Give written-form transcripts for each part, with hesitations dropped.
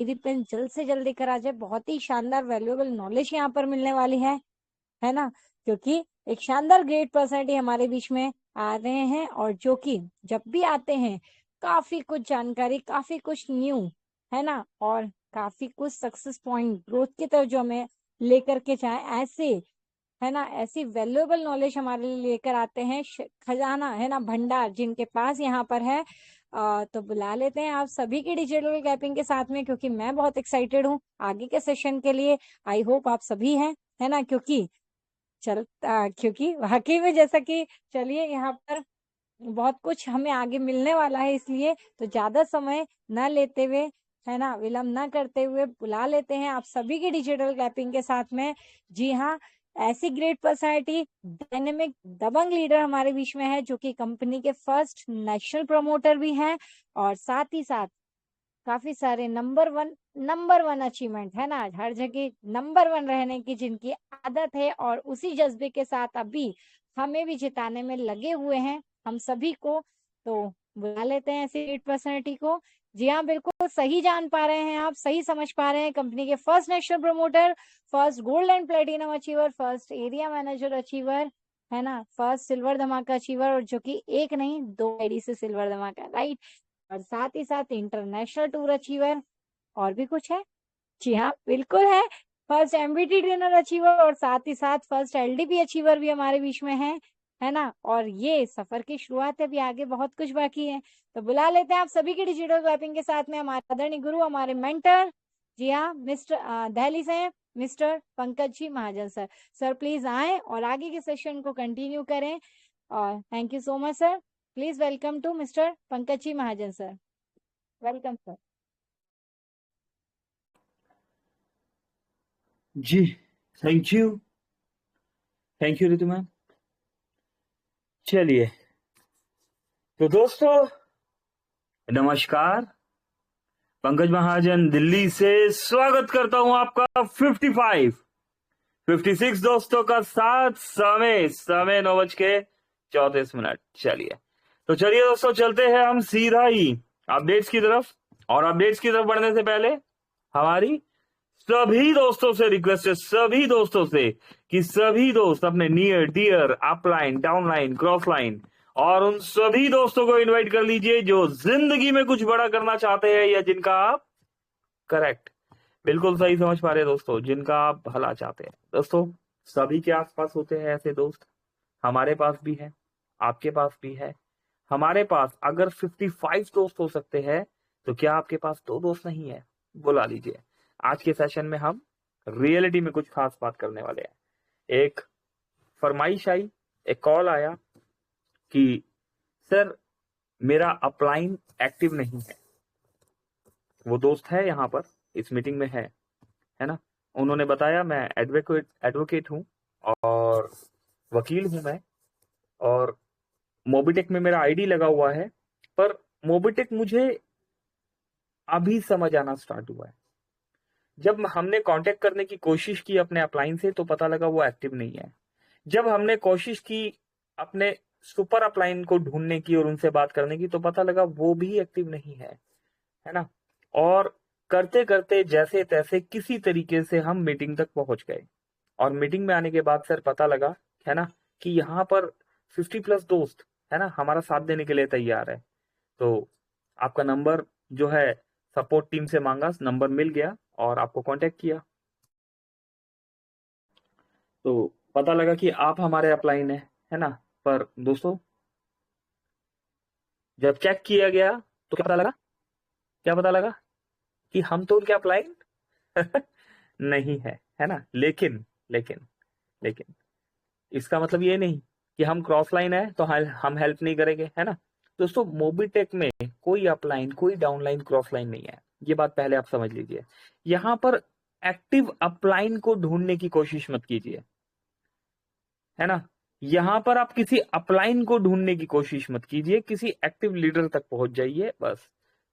यदि पेन जल्द से जल्द लेकर आ जाए, बहुत ही शानदार वैल्यूएबल नॉलेज यहाँ पर मिलने वाली है ना। क्योंकि एक शानदार ग्रेट पर्सनैलिटी हमारे बीच में आ रहे हैं, और जो कि जब भी आते हैं काफी कुछ जानकारी, काफी कुछ न्यू, है ना, और काफी कुछ सक्सेस पॉइंट ग्रोथ की तरफ जो हमें लेकर के जाए, ऐसे, है ना, ऐसी वैल्यूएबल नॉलेज हमारे लिए लेकर आते हैं, खजाना, है ना, भंडार जिनके पास यहाँ पर है। तो बुला लेते हैं आप सभी की डिजिटल कैपिंग के साथ में, क्योंकि मैं बहुत एक्साइटेड हूँ आगे के सेशन के लिए। आई होप आप सभी हैं, है ना, क्योंकि वाकई में जैसा कि, चलिए यहाँ पर बहुत कुछ हमें आगे मिलने वाला है, इसलिए तो ज्यादा समय न लेते हुए, है ना, विलंब न करते हुए बुला लेते हैं आप सभी की डिजिटल क्लैपिंग के साथ में। जी हाँ, ऐसी ग्रेट पर्सनैलिटी, डायनेमिक दबंग लीडर हमारे बीच में है, जो कि कंपनी के फर्स्ट नेशनल प्रमोटर भी हैं, और साथ ही साथ काफी सारे नंबर वन अचीवमेंट, है ना, हर जगह नंबर वन रहने की जिनकी आदत है, और उसी जज्बे के साथ अभी हमें भी जिताने में लगे हुए हैं हम सभी को। तो बुला लेते हैं ऐसी लीड पर्सनैलिटी को। जी हाँ, बिल्कुल सही जान पा रहे हैं आप, सही समझ पा रहे हैं, कंपनी के first national promoter, first gold and platinum achiever, first area manager achiever, है ना, फर्स्ट सिल्वर धमाका अचीवर, और जो कि एक नहीं, 2 आईडी से सिल्वर धमाका, राइट, और साथ ही साथ इंटरनेशनल टूर अचीवर। और भी कुछ है? जी हाँ, बिल्कुल है, फर्स्ट एमबीटी ट्रेनर अचीवर, और साथ ही साथ फर्स्ट एलडीपी अचीवर भी हमारे बीच में है ना। और ये सफर की शुरुआत है, अभी आगे बहुत कुछ बाकी है। तो बुला लेते हैं आप सभी की डिजिटल क्लैपिंग के साथ में हमारे आदरणीय गुरु, हमारे मेंटर, जी हाँ, मिस्टर दिल्ली से mister Pankaj ji Mahajan sir. Sir please आए और आगे के सेशन को कंटिन्यू करें, और thank you so much sir. Please welcome to mister Pankaj ji Mahajan sir. Welcome sir. जी, थैंक यू रितु मैम। चलिए, तो दोस्तों नमस्कार, पंकज महाजन दिल्ली से स्वागत करता हूं आपका 56 दोस्तों का साथ, समय 9:34। चलिए, तो चलिए दोस्तों, चलते हैं हम सीधा ही अपडेट्स की तरफ। और अपडेट्स की तरफ बढ़ने से पहले हमारी सभी दोस्तों से रिक्वेस्ट है, सभी दोस्तों से, कि सभी दोस्त अपने near dear upline, downline, cross line और उन सभी दोस्तों को इनवाइट कर लीजिए जो जिंदगी में कुछ बड़ा करना चाहते हैं, या जिनका आप, करेक्ट, बिल्कुल सही समझ पा रहे हैं दोस्तों, जिनका आप भला चाहते हैं। दोस्तों, सभी के आसपास होते हैं ऐसे दोस्त, हमारे पास भी है, आपके पास भी है। हमारे पास अगर 55 दोस्त हो सकते हैं, तो क्या आपके पास 2 दोस्त नहीं है? बुला लीजिए। आज के सेशन में हम रियलिटी में कुछ खास बात करने वाले हैं। एक फरमाइश आई, एक कॉल आया कि सर मेरा अपलाइन एक्टिव नहीं है। वो दोस्त है यहाँ पर, इस मीटिंग में है ना। उन्होंने बताया मैं एडवोकेट हूँ और वकील हूं मैं, और मोबिटेक में मेरा आईडी लगा हुआ है, पर मोबिटेक मुझे अभी समझ आना स्टार्ट हुआ है। जब हमने कांटेक्ट करने की कोशिश की अपने अपलाइन से, तो पता लगा वो एक्टिव नहीं है। जब हमने कोशिश की अपने सुपर अपलाइन को ढूंढने की और उनसे बात करने की, तो पता लगा वो भी एक्टिव नहीं है ना। और करते करते जैसे तैसे किसी तरीके से हम मीटिंग तक पहुंच गए, और मीटिंग में आने के बाद सर पता लगा, है ना, कि यहाँ पर 50+ दोस्त, है ना, हमारा साथ देने के लिए तैयार है। तो आपका नंबर जो है सपोर्ट टीम से मांगा, नंबर मिल गया और आपको कांटेक्ट किया। तो पता लगा कि आप हमारे अपलाइन है ना। पर दोस्तों, जब चेक किया गया तो क्या पता लगा कि हम तो उनके अपलाइन नहीं है ना। लेकिन लेकिन इसका मतलब ये नहीं कि हम क्रॉस लाइन है तो हम हेल्प नहीं करेंगे, है ना। दोस्तों, मोबिटेक में कोई अपलाइन, कोई डाउनलाइन, क्रॉस लाइन नहीं है। ये बात पहले आप समझ लीजिए। यहां पर एक्टिव अपलाइन को ढूंढने की कोशिश मत कीजिए, है ना। यहां पर आप किसी अपलाइन को ढूंढने की कोशिश मत कीजिए, किसी एक्टिव लीडर तक पहुंच जाइए बस।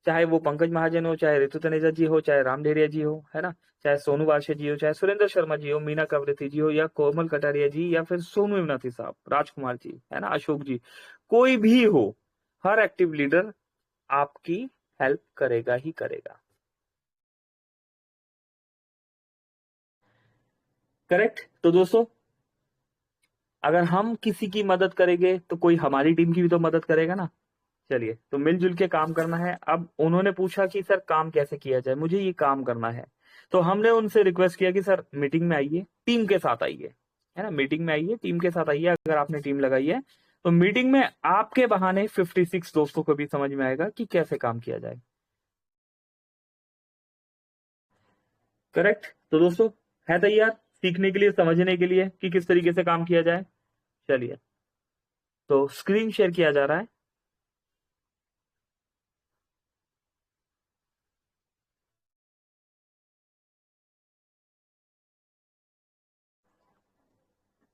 चाहे वो पंकज महाजन हो, चाहे ऋतु तनेजा जी हो, चाहे राम डेरिया जी हो, है ना, चाहे सोनू वाशे जी हो, चाहे सुरेंद्र शर्मा जी हो, मीना कवरेती जी हो, या कोमल कटारिया जी, या फिर सोनू इमनाथी साहब, राजकुमार जी, है ना, अशोक जी, कोई भी हो, हर एक्टिव लीडर आपकी हेल्प करेगा ही करेगा। करेक्ट। तो दोस्तों अगर हम किसी की मदद करेंगे तो कोई हमारी टीम की भी तो मदद करेगा ना। चलिए, तो मिलजुल के काम करना है। अब उन्होंने पूछा कि सर काम कैसे किया जाए, मुझे ये काम करना है। तो हमने उनसे रिक्वेस्ट किया कि सर मीटिंग में आइए, टीम के साथ आइए, है ना, मीटिंग में आइए, टीम के साथ आइए। अगर आपने टीम लगाई है तो मीटिंग में आपके बहाने 56 दोस्तों को भी समझ में आएगा कि कैसे काम किया जाए। करेक्ट। तो दोस्तों है तैयार सीखने के लिए, समझने के लिए कि किस तरीके से काम किया जाए। चलिए, तो स्क्रीन शेयर किया जा रहा है।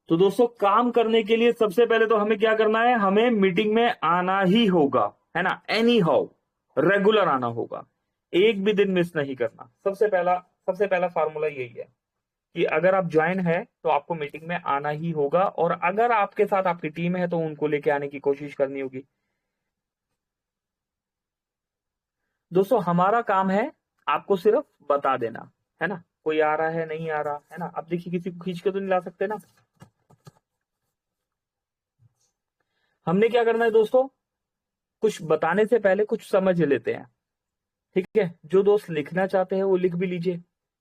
तो दोस्तों काम करने के लिए सबसे पहले तो हमें क्या करना है, हमें मीटिंग में आना ही होगा, है ना, एनी हाउ रेगुलर आना होगा, एक भी दिन मिस नहीं करना। सबसे पहला फार्मूला यही है कि अगर आप ज्वाइन है तो आपको मीटिंग में आना ही होगा, और अगर आपके साथ आपकी टीम है तो उनको लेके आने की कोशिश करनी होगी। दोस्तों हमारा काम है आपको सिर्फ बता देना, है ना, कोई आ रहा है नहीं आ रहा है ना। अब देखिए किसी को खींच के तो नहीं ला सकते ना। हमने क्या करना है दोस्तों, कुछ बताने से पहले कुछ समझ लेते हैं, ठीक है। जो दोस्त लिखना चाहते हैं वो लिख भी लीजिए,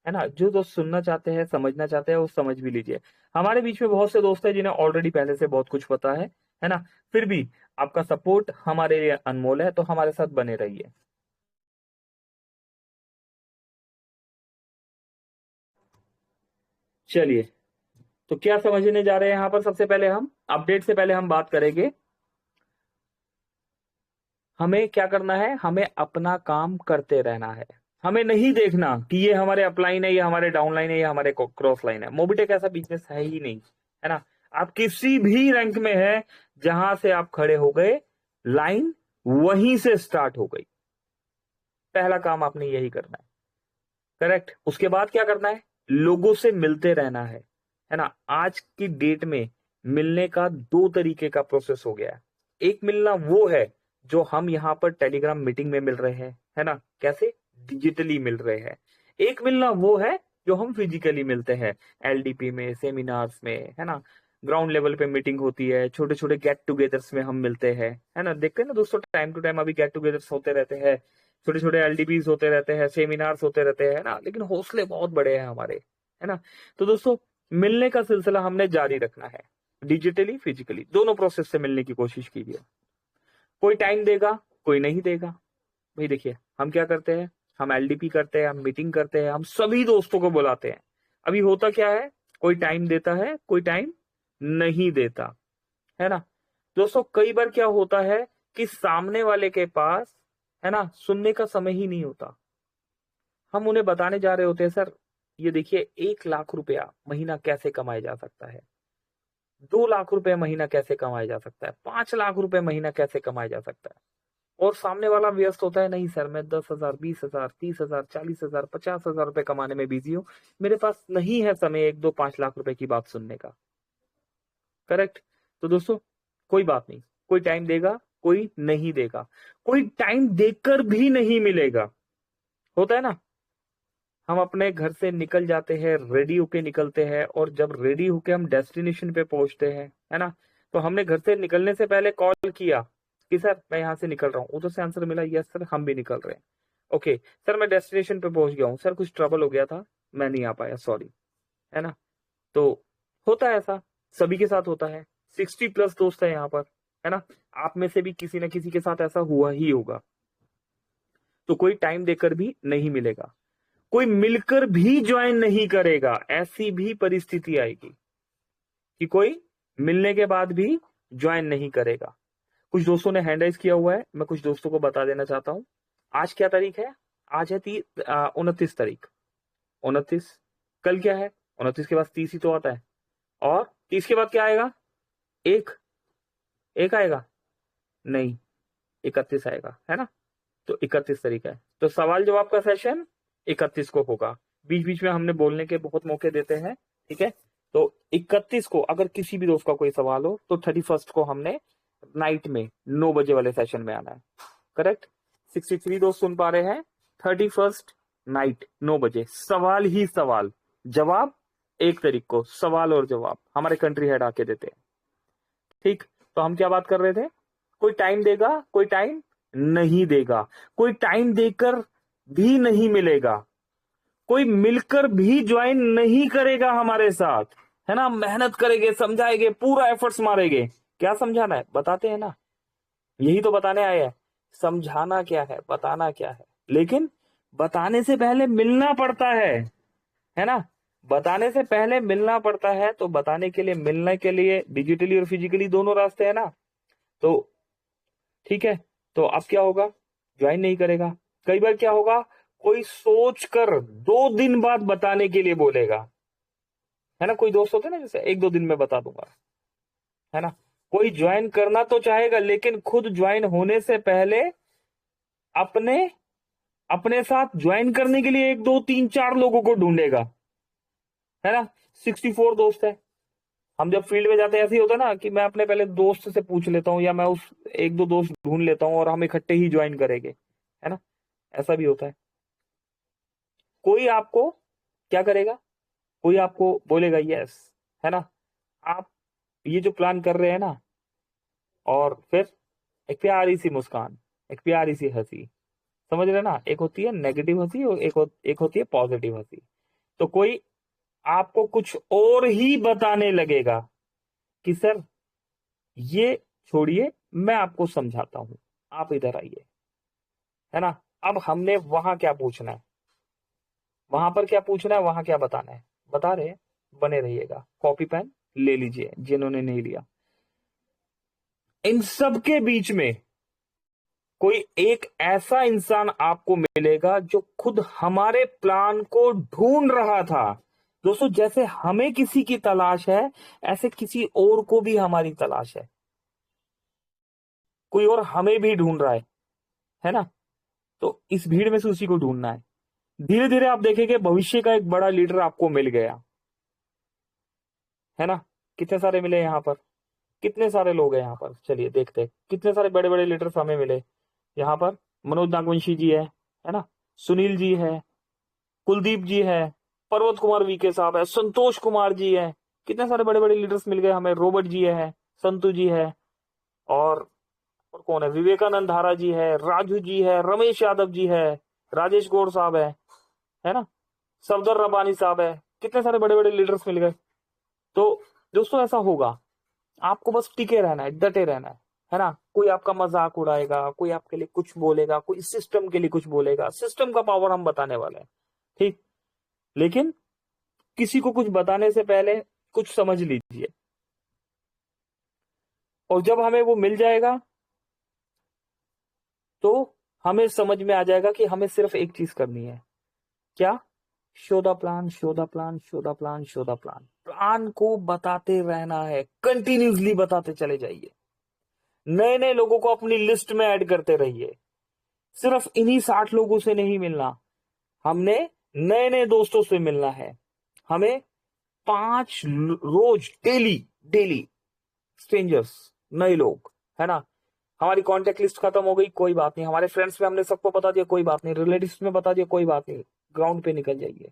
है ना, जो दोस्त सुनना चाहते हैं समझना चाहते हैं वो समझ भी लीजिए। हमारे बीच में बहुत से दोस्त हैं जिन्हें ऑलरेडी पहले से बहुत कुछ पता है ना। फिर भी आपका सपोर्ट हमारे लिए अनमोल है, तो हमारे साथ बने रहिए। चलिए, तो क्या समझने जा रहे हैं यहां पर, सबसे पहले हम अपडेट से पहले हम बात करेंगे, हमें क्या करना है, हमें अपना काम करते रहना है। हमें नहीं देखना कि ये हमारे अपलाइन है, ये हमारे डाउनलाइन है, ये हमारे क्रॉस लाइन है। मोबिटेक ऐसा बिजनेस है ही नहीं, है ना। आप किसी भी रैंक में है, जहां से आप खड़े हो गए लाइन वहीं से स्टार्ट हो गई। पहला काम आपने यही करना है, करेक्ट। उसके बाद क्या करना है, लोगों से मिलते रहना है ना। आज की डेट में मिलने का दो तरीके का प्रोसेस हो गया है। एक मिलना वो है जो हम यहां पर टेलीग्राम मीटिंग में मिल रहे हैं, है ना, कैसे डिजिटली मिल रहे हैं। एक मिलना वो है जो हम फिजिकली मिलते हैं, एलडीपी में, सेमिनार्स में, है ना, ग्राउंड लेवल पे मीटिंग होती है, छोटे छोटे गेट टुगेदर्स में हम मिलते हैं, है ना। देखते हैं ना दोस्तों, टाइम टू टाइम अभी गेट टुगेदर्स होते रहते हैं, छोटे छोटे एलडीपीज होते रहते हैं, सेमिनार्स होते रहते हैं, ना, लेकिन हौसले बहुत बड़े हैं हमारे, है ना। तो दोस्तों मिलने का सिलसिला हमने जारी रखना है, डिजिटली फिजिकली दोनों प्रोसेस से मिलने की कोशिश कीजिए। कोई टाइम देगा, कोई नहीं देगा। भाई देखिए हम क्या करते हैं, हम एलडीपी करते हैं, हम मीटिंग करते हैं, हम सभी दोस्तों को बुलाते हैं। अभी होता क्या है, कोई टाइम देता है, कोई टाइम नहीं देता, है ना। दोस्तों कई बार क्या होता है कि सामने वाले के पास, है ना, सुनने का समय ही नहीं होता। हम उन्हें बताने जा रहे होते हैं, सर ये देखिए 1 लाख रुपया महीना कैसे कमाया जा सकता है, 2 लाख रुपए महीना कैसे कमाया जा सकता है, 5 लाख रुपए महीना कैसे कमाया जा सकता है। और सामने वाला व्यस्त होता है, नहीं सर मैं 10,000, 20,000, 30,000, 40,000, 50,000 रुपए कमाने में बिजी हूँ, मेरे पास नहीं है समय 1, 2, 5 लाख रुपए की बात सुनने का। करेक्ट। तो दोस्तों कोई बात नहीं, कोई टाइम देगा, कोई नहीं देगा, कोई टाइम देकर भी नहीं मिलेगा। होता है ना, हम अपने घर से निकल जाते हैं, रेडी होके निकलते हैं, और जब रेडी होके हम डेस्टिनेशन पे पहुंचते हैं, है ना, तो हमने घर से निकलने से पहले कॉल किया कि सर मैं यहाँ से निकल रहा हूँ, उधर से आंसर मिला यस सर हम भी निकल रहे हैं। ओके सर मैं डेस्टिनेशन पे पहुंच गया हूँ, सर कुछ ट्रबल हो गया था मैं नहीं आ पाया, सॉरी, है ना। तो होता है ऐसा, सभी के साथ होता है, 60+ दोस्त है यहाँ पर, है ना। आप में से भी किसी न किसी के साथ ऐसा हुआ ही होगा। तो कोई टाइम देकर भी नहीं मिलेगा, कोई मिलकर भी ज्वाइन नहीं करेगा। ऐसी भी परिस्थिति आएगी कि कोई मिलने के बाद भी ज्वाइन नहीं करेगा। कुछ दोस्तों ने हैंड राइज किया हुआ है, मैं कुछ दोस्तों को बता देना चाहता हूं। आज क्या तारीख है, आज है 29 तारीख, 29। कल क्या है, 29 के बाद 30 ही तो आता है, और 30 के बाद क्या आएगा, एक एक आएगा, नहीं 31 आएगा, है ना। तो 31 तारीख है, तो सवाल जवाब का सेशन 31 को होगा। बीच बीच में हमने बोलने के बहुत मौके देते हैं, ठीक है। तो 31 को अगर किसी भी दोस्त का कोई सवाल हो तो 31 को हमने नाइट में 9 बजे वाले सेशन में आना है। करेक्ट। 63 दोस्त सुन पा रहे हैं, 31 नाइट 9 बजे, सवाल ही सवाल, जवाब 1 तारीख को सवाल और जवाब हमारे कंट्री हेड आके देते हैं। ठीक, तो हम क्या बात कर रहे थे, कोई टाइम देगा, कोई टाइम नहीं देगा, कोई टाइम देकर भी नहीं मिलेगा, कोई मिलकर भी ज्वाइन नहीं करेगा हमारे साथ, है ना। मेहनत करेंगे, समझाएंगे, पूरा एफर्ट्स मारेंगे। क्या समझाना है, बताते हैं ना, यही तो बताने आए हैं। समझाना क्या है, बताना क्या है, लेकिन बताने से पहले मिलना पड़ता है ना। बताने से पहले मिलना पड़ता है, तो बताने के लिए, मिलने के लिए डिजिटली और फिजिकली दोनों रास्ते हैं ना। तो ठीक है, तो अब क्या होगा, ज्वाइन नहीं करेगा। कई बार क्या होगा, कोई सोच कर 2 दिन बाद बताने के लिए बोलेगा, है ना। कोई दोस्त होते हैं ना, जैसे 1-2 दिन में बता दूंगा, है ना। कोई ज्वाइन करना तो चाहेगा, लेकिन खुद ज्वाइन होने से पहले अपने अपने साथ ज्वाइन करने के लिए 1-2-3-4 लोगों को ढूंढेगा, है ना। 64 दोस्त है। हम जब फील्ड में जाते हैं ऐसे ही होता है ना, कि मैं अपने पहले दोस्त से पूछ लेता हूँ, या मैं उस 1-2 दोस्त ढूंढ लेता हूँ और हम इकट्ठे ही ज्वाइन करेंगे, है ना। ऐसा भी होता है। कोई आपको क्या करेगा, कोई आपको बोलेगा यस, है ना, आप ये जो प्लान कर रहे हैं ना, और फिर एक प्यारी सी मुस्कान, एक प्यारी सी हंसी, समझ रहे ना। एक होती है नेगेटिव हंसी और एक होती है पॉजिटिव हंसी। तो कोई आपको कुछ और ही बताने लगेगा कि सर ये छोड़िए, मैं आपको समझाता हूं, आप इधर आइए, है ना। अब हमने वहां क्या पूछना है, वहां पर क्या पूछना है, वहां क्या बताना है, बता रहे हैं। बने रहिएगा, कॉपी पेन ले लीजिए जिन्होंने नहीं लिया। इन सब के बीच में कोई एक ऐसा इंसान आपको मिलेगा जो खुद हमारे प्लान को ढूंढ रहा था। दोस्तों, जैसे हमें किसी की तलाश है, ऐसे किसी और को भी हमारी तलाश है। कोई और हमें भी ढूंढ रहा है ना। तो इस भीड़ में से उसी को ढूंढना है। धीरे धीरे आप देखेंगे भविष्य का एक बड़ा लीडर आपको मिल गया, है ना। कितने सारे मिले यहाँ पर, कितने सारे लोग हैं यहाँ पर, चलिए देखते हैं कितने सारे बड़े बड़े लीडर्स हमें मिले यहाँ पर। मनोज नागवंशी जी है ना, सुनील जी है, कुलदीप जी है, पर्वत कुमार वीके साहब है, संतोष कुमार जी है। कितने सारे बड़े बड़े लीडर्स मिल गए हमें। रॉबर्ट जी है, संतु जी है, और कौन है, विवेकानंद धारा जी है, राजू जी है, रमेश यादव जी है, राजेश गौड़ साहब है ना, सफदर रब्बानी साहब है। कितने सारे बड़े बड़े लीडर्स मिल गए। तो दोस्तों ऐसा होगा, आपको बस टिके रहना है, डटे रहना है ना। कोई आपका मजाक उड़ाएगा, कोई आपके लिए कुछ बोलेगा, कोई सिस्टम के लिए कुछ बोलेगा। सिस्टम का पावर हम बताने वाले हैं, ठीक। लेकिन किसी को कुछ बताने से पहले कुछ समझ लीजिए, और जब हमें वो मिल जाएगा तो हमें समझ में आ जाएगा कि हमें सिर्फ एक चीज करनी है। क्या, show the plan, show the plan, show the plan, show the plan. Plan को बताते रहना है, कंटिन्यूसली बताते चले जाइए। नए नए लोगों को अपनी लिस्ट में ऐड करते रहिए। सिर्फ इन्हीं 60 लोगों से नहीं मिलना, हमने नए नए दोस्तों से मिलना है। हमें 5 रोज डेली डेली स्ट्रेंजर्स, नए लोग, है ना। हमारी कांटेक्ट लिस्ट खत्म हो गई, कोई बात नहीं। हमारे फ्रेंड्स में हमने सबको बता दिया, कोई बात नहीं। रिलेटिव्स में बता दिया, कोई बात नहीं। ग्राउंड पे निकल जाइए,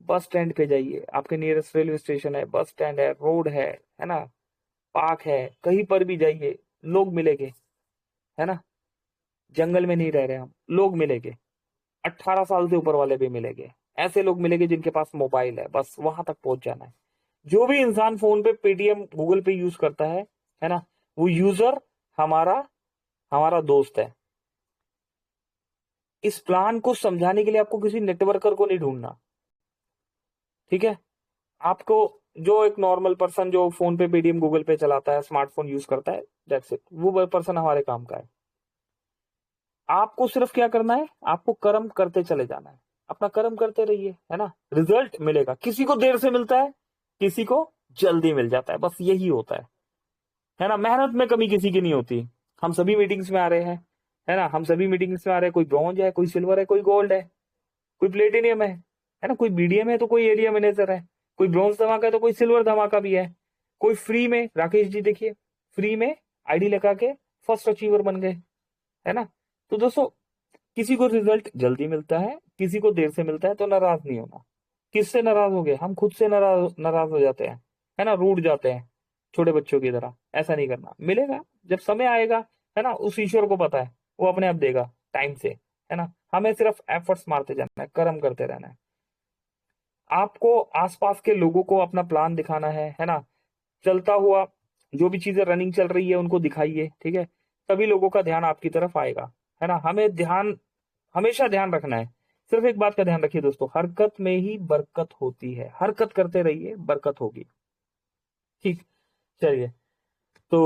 बस स्टैंड पे जाइए। आपके नियरेस्ट रेलवे स्टेशन है, बस स्टैंड है, रोड है ना, पार्क है, कहीं पर भी जाइए, लोग मिलेंगे, है ना। जंगल में नहीं रह रहे हम, लोग मिलेंगे। 18 साल से ऊपर वाले भी मिलेंगे। ऐसे लोग मिलेंगे जिनके पास मोबाइल है, बस वहां तक पहुंच जाना है। जो भी इंसान फोन पे पेटीएम गूगल पे यूज करता है ना, वो यूजर हमारा हमारा दोस्त है। इस प्लान को समझाने के लिए आपको किसी नेटवर्कर को नहीं ढूंढना, ठीक है। आपको जो एक नॉर्मल पर्सन जो फोन पे पेटीएम गूगल पे चलाता है, स्मार्टफोन यूज करता है, दैट्स इट, वो पर्सन हमारे काम का है। आपको सिर्फ क्या करना है, आपको कर्म करते चले जाना है। अपना कर्म करते रहिए, है ना। रिजल्ट मिलेगा। किसी को देर से मिलता है, किसी को जल्दी मिल जाता है, बस यही होता है ना। मेहनत में कमी किसी की नहीं होती। हम सभी मीटिंग्स में आ रहे हैं, है ना, हम सभी मीटिंग्स में आ रहे हैं। कोई ब्रॉन्ज है, कोई सिल्वर है, कोई गोल्ड है, कोई प्लेटिनियम है ना, कोई बीडीएम है तो कोई एरिया मैनेजर है, कोई ब्रॉन्ज धमाका है तो कोई सिल्वर धमाका भी है, कोई फ्री में, राकेश जी देखिए, फ्री में आईडी लगा के फर्स्ट अचीवर बन गए, है ना। तो दोस्तों, किसी को रिजल्ट जल्दी मिलता है, किसी को देर से मिलता है, तो नाराज नहीं होना। किससे नाराज हो गए? हम खुद से नाराज नाराज हो जाते हैं, है ना, रूठ जाते हैं छोटे बच्चों की तरह। ऐसा नहीं करना, मिलेगा जब समय आएगा, है ना, उस ईश्वर को पता है, वो अपने आप देगा टाइम से, है ना। हमें सिर्फ एफर्ट्स मारते जाना है, कर्म करते रहना है। आपको आसपास के लोगों को अपना प्लान दिखाना है ना, चलता हुआ जो भी चीजें रनिंग चल रही है उनको दिखाइए, ठीक है। सभी लोगों का ध्यान आपकी तरफ आएगा, है ना। हमें ध्यान, हमेशा ध्यान रखना है। सिर्फ एक बात का ध्यान रखिए दोस्तों, हरकत में ही बरकत होती है, हरकत करते रहिए, बरकत होगी। ठीक, चलिए। तो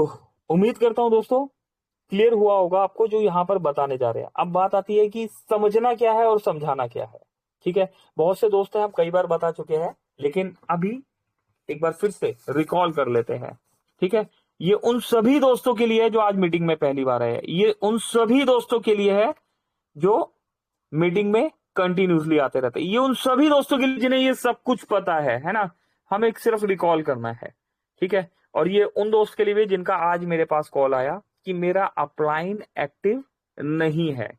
उम्मीद करता हूं दोस्तों क्लियर हुआ होगा आपको जो यहाँ पर बताने जा रहे हैं। अब बात आती है कि समझना क्या है और समझाना क्या है, ठीक है। बहुत से दोस्त हैं, हम कई बार बता चुके हैं, लेकिन अभी एक बार फिर से रिकॉल कर लेते हैं, ठीक है। ये उन सभी दोस्तों के लिए है जो आज मीटिंग में पहली बार आए हैं, ये उन सभी दोस्तों के लिए है जो मीटिंग में कंटिन्यूसली आते रहते हैं, ये उन सभी दोस्तों के लिए जिन्हें ये सब कुछ पता है ना। हमें एक सिर्फ रिकॉल करना है, ठीक है। और ये उन दोस्त के लिए भी जिनका आज मेरे पास कॉल आया कि मेरा अपलाइन एक्टिव नहीं है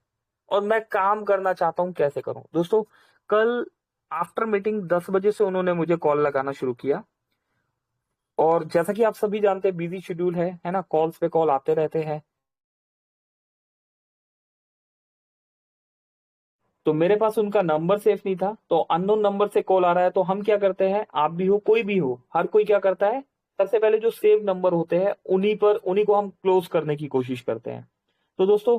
और मैं काम करना चाहता हूं, कैसे करूं। दोस्तों कल आफ्टर मीटिंग 10 बजे से उन्होंने मुझे कॉल लगाना शुरू किया, और जैसा कि आप सभी जानते हैं बिजी शेड्यूल है ना, कॉल्स पे कॉल आते रहते हैं। तो मेरे पास उनका नंबर सेफ नहीं था, तो अननोन नंबर से कॉल आ रहा है, तो हम क्या करते हैं, आप भी हो कोई भी हो, हर कोई क्या करता है, सबसे पहले जो सेव नंबर होते हैं उन्हीं को हम क्लोज करने की कोशिश करते हैं। तो दोस्तों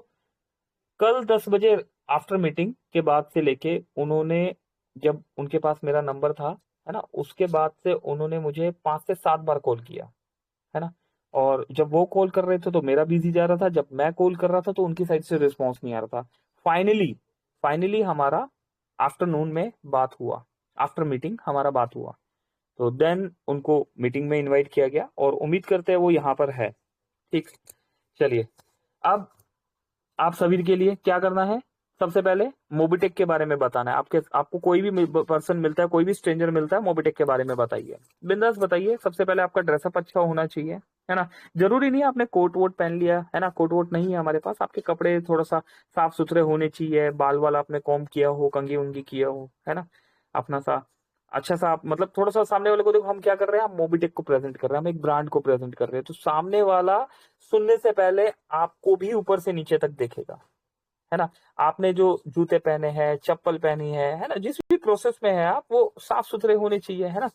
कल 10 बजे आफ्टर मीटिंग के बाद से लेके उन्होंने, जब उनके पास मेरा नंबर था, है ना, उसके बाद से उन्होंने मुझे 5 से 7 बार कॉल किया, है ना। और जब वो कॉल कर रहे थे तो मेरा बिजी जा रहा था, जब मैं कॉल कर रहा था तो उनकी साइड से रिस्पॉन्स नहीं आ रहा था। फाइनली फाइनली हमारा आफ्टरनून में बात हुआ, आफ्टर मीटिंग हमारा बात हुआ। तो देन उनको मीटिंग में इनवाइट किया गया और उम्मीद करते हैं वो यहाँ पर है। ठीक, चलिए। अब आप सभी के लिए क्या करना है, सबसे पहले मोबिटेक के बारे में बताना है। आपको कोई भी पर्सन मिलता है, कोई भी स्ट्रेंजर मिलता है, मोबिटेक के बारे में बताइए, बिंदास बताइए। सबसे पहले आपका ड्रेसअप अच्छा होना चाहिए, है ना। जरूरी नहीं है आपने कोट वोट पहन लिया, है ना, कोट वोट नहीं है हमारे पास। आपके कपड़े थोड़ा सा साफ सुथरे होने चाहिए, बाल वाल आपने कॉम्ब किया हो, कंघी उंगी किया हो, है ना, अपना सा अच्छा सा मतलब थोड़ा सा सामने वाले को देखो हम क्या कर रहे हैं, हम मोबिटेक को प्रेजेंट कर रहे हैं, हम एक ब्रांड को प्रेजेंट कर रहे हैं। तो सामने वाला सुनने से पहले आपको भी ऊपर से नीचे तक देखेगा, है ना। आपने जो जूते पहने हैं, चप्पल पहनी है ना, जिस भी प्रोसेस में है आप, वो साफ सुथरे होने चाहिए, है ना।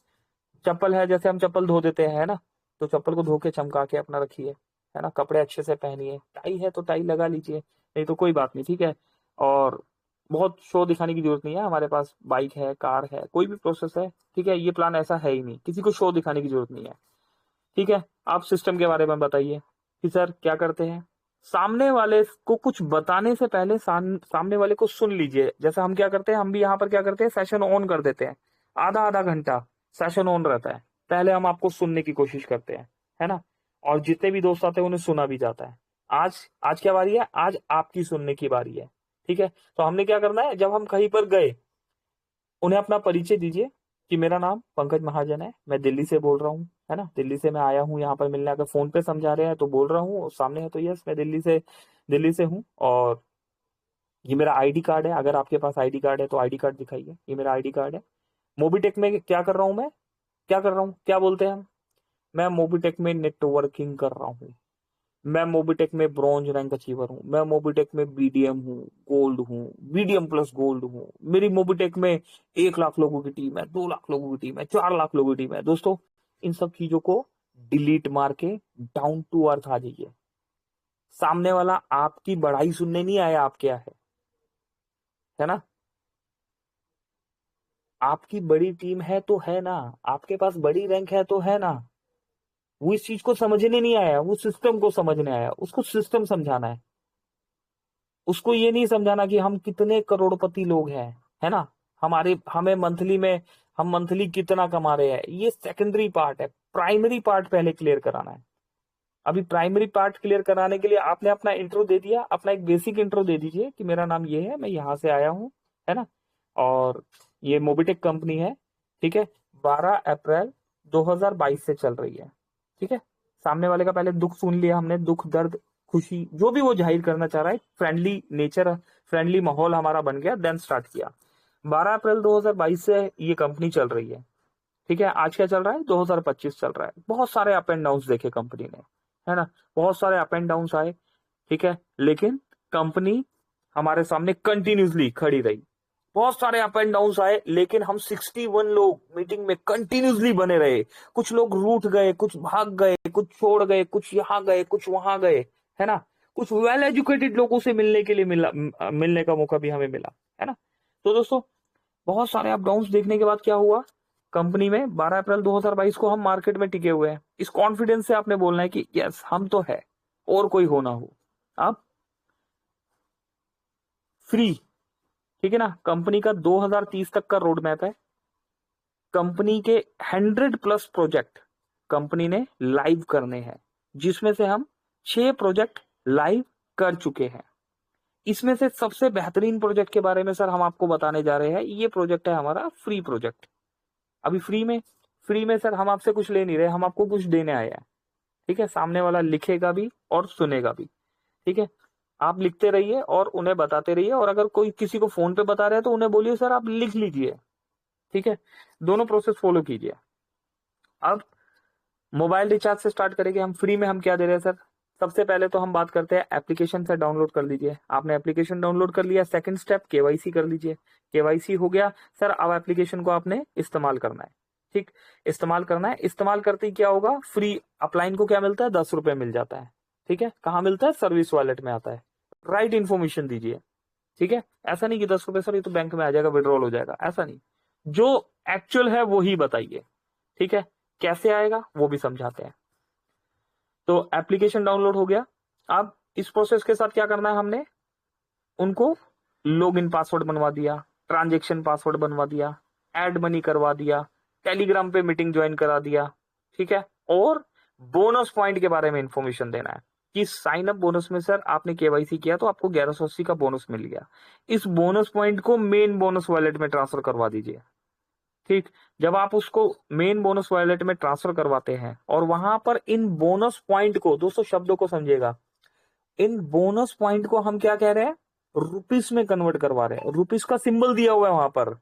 चप्पल है, जैसे हम चप्पल धो देते हैं, है ना, तो चप्पल को धो के चमका के अपना रखिए, है ना। कपड़े अच्छे से पहनिए, टाई है तो टाई लगा लीजिए, नहीं तो कोई बात नहीं, ठीक है। और बहुत शो दिखाने की जरूरत नहीं है, हमारे पास बाइक है, कार है, कोई भी प्रोसेस है, ठीक है। ये प्लान ऐसा है ही नहीं, किसी को शो दिखाने की जरूरत नहीं है, ठीक है। आप सिस्टम के बारे में बताइए कि सर क्या करते हैं। सामने वाले को कुछ बताने से पहले सामने वाले को सुन लीजिए। जैसा हम क्या करते हैं, हम भी यहाँ पर क्या करते हैं, सेशन ऑन कर देते हैं, आधा आधा घंटा सेशन ऑन रहता है। पहले हम आपको सुनने की कोशिश करते हैं, है ना। और जितने भी दोस्त आते हैं उन्हें सुना भी जाता है। आज आज क्या बारी है, आज आपकी सुनने की बारी है, ठीक है। तो हमने क्या करना है, जब हम कहीं पर गए उन्हें अपना परिचय दीजिए कि मेरा नाम पंकज महाजन है, मैं दिल्ली से बोल रहा हूँ, है ना, दिल्ली से मैं आया हूँ यहाँ पर मिलने। अगर फोन पे समझा रहे हैं तो बोल रहा हूँ, सामने है तो यस मैं दिल्ली से हूँ। और ये मेरा आईडी कार्ड है, अगर आपके पास आईडी कार्ड है तो आईडी कार्ड दिखाइए, ये मेरा आईडी कार्ड है। मोबीटेक में क्या कर रहा हूँ मैं, क्या कर रहा हूँ, क्या बोलते हैं हम, मैं मोबीटेक में नेटवर्किंग कर रहा हूँ, मैं मोबिटेक में ब्रॉन्ज रैंक अचीवर हूँ, मैं मोबिटेक में बीडीएम हूँ, गोल्ड हूँ, बीडीएम प्लस गोल्ड हूँ। मेरी मोबिटेक में 1 लाख लोगों की टीम है, 2 लाख लोगों की टीम है, 4 लाख लोगों की टीम है। दोस्तों इन सब चीजों को डिलीट मार के डाउन टू अर्थ आ जाइए। सामने वाला आपकी बढ़ाई सुनने नहीं आया, आप क्या है ना। आपकी बड़ी टीम है तो है ना, आपके पास बड़ी रैंक है तो है ना। वो इस चीज को समझने नहीं आया, वो सिस्टम को समझने आया, उसको सिस्टम समझाना है। उसको ये नहीं समझाना कि हम कितने करोड़पति लोग हैं, है ना, हमें मंथली में हम मंथली कितना कमा रहे हैं, ये सेकेंडरी पार्ट है। प्राइमरी पार्ट पहले क्लियर कराना है। अभी प्राइमरी पार्ट क्लियर कराने के लिए आपने अपना इंट्रो दे दिया, अपना एक बेसिक इंट्रो दे दीजिए कि मेरा नाम ये है, मैं यहाँ से आया हूँ, है ना, और ये मोबिटेक कंपनी है, ठीक है, 12 अप्रैल 2022 से चल रही है, ठीक है। सामने वाले का पहले दुख सुन लिया हमने, दुख दर्द खुशी जो भी वो जाहिर करना चाह रहा है, फ्रेंडली नेचर फ्रेंडली माहौल हमारा बन गया, देन स्टार्ट किया। 12 अप्रैल 2022 से ये कंपनी चल रही है। ठीक है, आज क्या चल रहा है, 2025 चल रहा है। बहुत सारे अप एंड डाउन देखे कंपनी ने, है ना, बहुत सारे अप एंड डाउन आए। ठीक है, लेकिन कंपनी हमारे सामने कंटिन्यूसली खड़ी रही। बहुत सारे अप एंड डाउन आए, लेकिन हम 61 लोग मीटिंग में कंटिन्यूसली बने रहे। कुछ लोग रूठ गए, कुछ भाग गए, कुछ छोड़ गए, कुछ यहाँ गए, कुछ वहां गए, है ना। कुछ वेल एजुकेटेड लोगों से मिलने के लिए मिलने का मौका भी हमें मिला, है ना। तो दोस्तों, बहुत सारे अप डाउन देखने के बाद क्या हुआ, कंपनी में 12 अप्रैल 2022 को हम मार्केट में टिके हुए हैं। इस कॉन्फिडेंस से आपने बोलना है कि यस, हम तो है, और कोई हो ना हो, आप फ्री। ठीक है ना, कंपनी का 2030 तक का रोड मैप है। कंपनी के 100+ प्रोजेक्ट कंपनी ने लाइव करने हैं, जिसमें से हम 6 प्रोजेक्ट लाइव कर चुके हैं। इसमें से सबसे बेहतरीन प्रोजेक्ट के बारे में सर हम आपको बताने जा रहे हैं। ये प्रोजेक्ट है हमारा फ्री प्रोजेक्ट। अभी फ्री में सर हम आपसे कुछ ले नहीं रहे, हम आपको कुछ देने आए हैं। ठीक है, सामने वाला लिखेगा भी और सुनेगा भी। ठीक है, आप लिखते रहिए और उन्हें बताते रहिए, और अगर कोई किसी को फोन पे बता रहे हैं तो उन्हें बोलिए सर आप लिख लीजिए। ठीक है, दोनों प्रोसेस फॉलो कीजिए। अब मोबाइल रिचार्ज से स्टार्ट करेंगे। हम फ्री में हम क्या दे रहे हैं सर, सबसे पहले तो हम बात करते हैं एप्लीकेशन से डाउनलोड कर लीजिए। आपने एप्लीकेशन डाउनलोड कर लिया, सेकंड स्टेप केवाईसी कर लीजिए। केवाईसी हो गया सर, अब एप्लीकेशन को आपने इस्तेमाल करना है। ठीक, इस्तेमाल करना है। इस्तेमाल करते ही क्या होगा, फ्री अपलाइन को क्या मिलता है, 10 रुपए मिल जाता है। ठीक है, कहाँ मिलता है, सर्विस वॉलेट में आता है। राइट इन्फॉर्मेशन दीजिए। ठीक है, ऐसा नहीं कि 10 रुपए सर ये तो बैंक में आ जाएगा, विड्रॉल हो जाएगा, ऐसा नहीं। जो एक्चुअल है वो ही बताइए। ठीक है, कैसे आएगा वो भी समझाते हैं। तो एप्लीकेशन डाउनलोड हो गया। अब इस प्रोसेस के साथ क्या करना है, हमने उनको लॉगिन पासवर्ड बनवा दिया, ट्रांजैक्शन पासवर्ड बनवा दिया, ऐड मनी करवा दिया, टेलीग्राम पे मीटिंग ज्वाइन करा दिया। ठीक है, और बोनस पॉइंट के बारे में इंफॉर्मेशन देना है कि साइन अप बोनस में सर आपने केवाईसी किया तो आपको 1180 का बोनस मिल गया। इस बोनस पॉइंट को मेन बोनस वॉलेट में ट्रांसफर करवा दीजिए। ठीक, जब आप उसको मेन बोनस वॉलेट में ट्रांसफर करवाते हैं और वहां पर इन बोनस पॉइंट को, दोस्तों शब्दों को समझिएगा, इन बोनस पॉइंट को हम क्या कह रहे हैं, रुपीस में कन्वर्ट करवा रहे हैं। रुपीस का सिंबल दिया हुआ है वहां पर।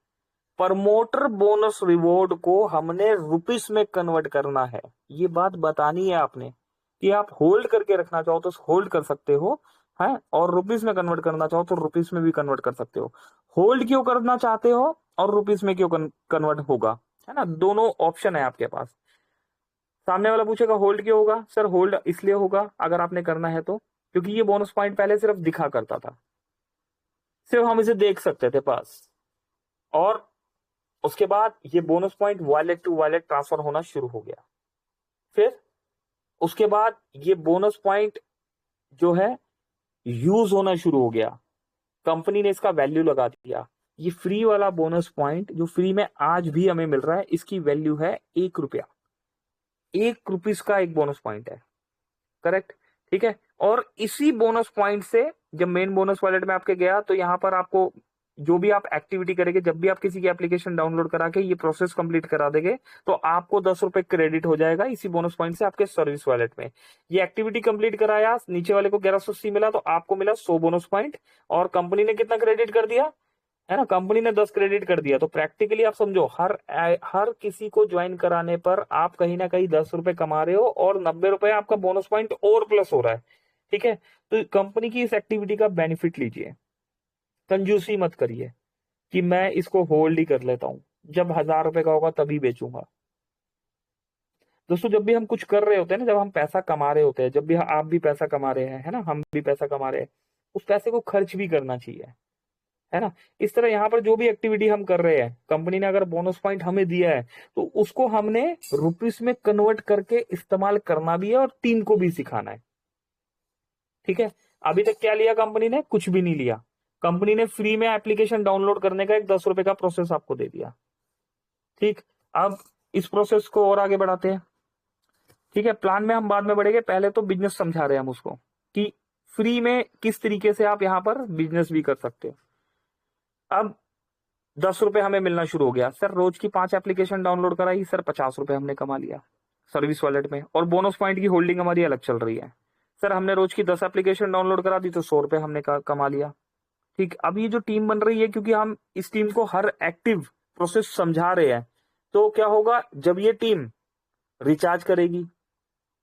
प्रमोटर बोनस रिवॉर्ड को हमने रुपीस में कन्वर्ट करना है। ये बात बतानी है आपने कि आप होल्ड करके रखना चाहो तो होल्ड कर सकते हो, है, और रुपीस में कन्वर्ट करना चाहो तो रुपीस में भी कन्वर्ट कर सकते हो। होल्ड क्यों करना चाहते हो और रुपीस में क्यों कन्वर्ट होगा, है ना, दोनों ऑप्शन है आपके पास। सामने वाला पूछेगा होल्ड क्यों होगा, सर होल्ड इसलिए होगा अगर आपने करना है तो, क्योंकि ये बोनस पॉइंट पहले सिर्फ दिखा करता था, सिर्फ हम इसे देख सकते थे पास। और उसके बाद ये bonus point wallet to wallet transfer होना शुरू हो गया। फिर उसके बाद ये बोनस पॉइंट जो है यूज होना शुरू हो गया। कंपनी ने इसका वैल्यू लगा दिया। ये फ्री वाला बोनस पॉइंट जो फ्री में आज भी हमें मिल रहा है, इसकी वैल्यू है 1 रुपया। 1 रुपीस का एक बोनस पॉइंट है, करेक्ट। ठीक है, और इसी बोनस पॉइंट से जब मेन बोनस वॉलेट में आपके गया तो यहां पर आपको जो भी आप एक्टिविटी करेंगे, जब भी आप किसी की एप्लीकेशन डाउनलोड करा के ये प्रोसेस कंप्लीट करा देंगे तो आपको 10 रुपए क्रेडिट हो जाएगा इसी बोनस पॉइंट से आपके सर्विस वॉलेट में। ये एक्टिविटी कंप्लीट कराया, नीचे वाले को 1180 मिला तो आपको मिला 100 बोनस पॉइंट, और कंपनी ने कितना क्रेडिट कर दिया, है ना, कंपनी ने 10 क्रेडिट कर दिया। तो प्रैक्टिकली आप समझो, हर किसी को ज्वाइन कराने पर आप कहीं ना कहीं 10 रुपए कमा रहे हो और 90 रुपए आपका बोनस पॉइंट और प्लस हो रहा है। ठीक है, तो कंपनी की इस एक्टिविटी का बेनिफिट लीजिए, कंजूसी मत करिए कि मैं इसको होल्ड ही कर लेता हूं, जब 1000 रुपए का होगा तभी बेचूंगा। दोस्तों, जब भी हम कुछ कर रहे होते हैं ना, जब हम पैसा कमा रहे होते हैं, जब भी आप भी पैसा कमा रहे हैं, है ना, हम भी पैसा कमा रहे हैं, उस पैसे को खर्च भी करना चाहिए, है ना। इस तरह यहाँ पर जो भी एक्टिविटी हम कर रहे हैं, कंपनी ने अगर बोनस पॉइंट हमें दिया है तो उसको हमने रुपीस में कन्वर्ट करके इस्तेमाल करना भी है और टीम को भी सिखाना है। ठीक है, अभी तक क्या लिया कंपनी ने, कुछ भी नहीं लिया। कंपनी ने फ्री में एप्लीकेशन डाउनलोड करने का एक 10 रुपए का प्रोसेस आपको दे दिया। ठीक, अब इस प्रोसेस को और आगे बढ़ाते हैं। ठीक है, प्लान में हम बाद में बढ़ेंगे, पहले तो बिजनेस समझा रहे हैं हम उसको कि फ्री में किस तरीके से आप यहाँ पर बिजनेस भी कर सकते हो। अब 10 रुपए हमें मिलना शुरू हो गया। सर रोज की 5 एप्लीकेशन डाउनलोड कराई, सर 50 रुपए हमने कमा लिया सर्विस वॉलेट में, और बोनस पॉइंट की होल्डिंग हमारी अलग चल रही है। सर हमने रोज की 10 एप्लीकेशन डाउनलोड करा दी तो 100 रुपए हमने कमा लिया। ठीक, अब ये जो टीम बन रही है, क्योंकि हम इस टीम को हर एक्टिव प्रोसेस समझा रहे हैं, तो क्या होगा, जब ये टीम रिचार्ज करेगी,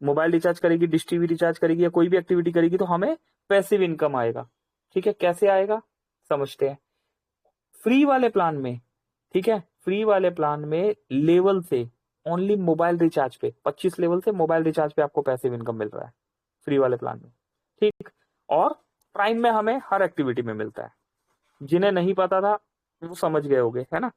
मोबाइल रिचार्ज करेगी, डिश टीवी रिचार्ज करेगी, या कोई भी एक्टिविटी करेगी, तो हमें पैसिव इनकम आएगा। ठीक है, कैसे आएगा समझते हैं। फ्री वाले प्लान में, ठीक है, फ्री वाले प्लान में लेवल से ओनली मोबाइल रिचार्ज पे 25 लेवल से मोबाइल रिचार्ज पे आपको पैसिव इनकम मिल रहा है फ्री वाले प्लान में। ठीक, और प्राइम में हमें हर एक्टिविटी में मिलता है। जिन्हें नहीं पता था वो समझ गए होंगे, है ना।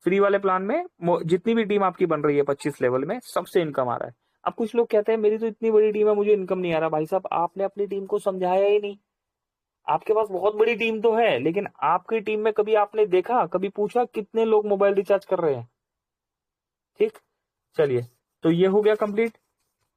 फ्री वाले प्लान में जितनी भी टीम आपकी बन रही है 25 लेवल में, सबसे इनकम आ रहा है। अब कुछ लोग कहते हैं मेरी तो इतनी बड़ी टीम है, मुझे इनकम नहीं आ रहा। भाई साहब, आपने अपनी टीम को समझाया ही नहीं। आपके पास बहुत बड़ी टीम तो है, लेकिन आपकी टीम में कभी आपने देखा, कभी पूछा कितने लोग मोबाइल रिचार्ज कर रहे हैं। ठीक, चलिए, तो ये हो गया कंप्लीट।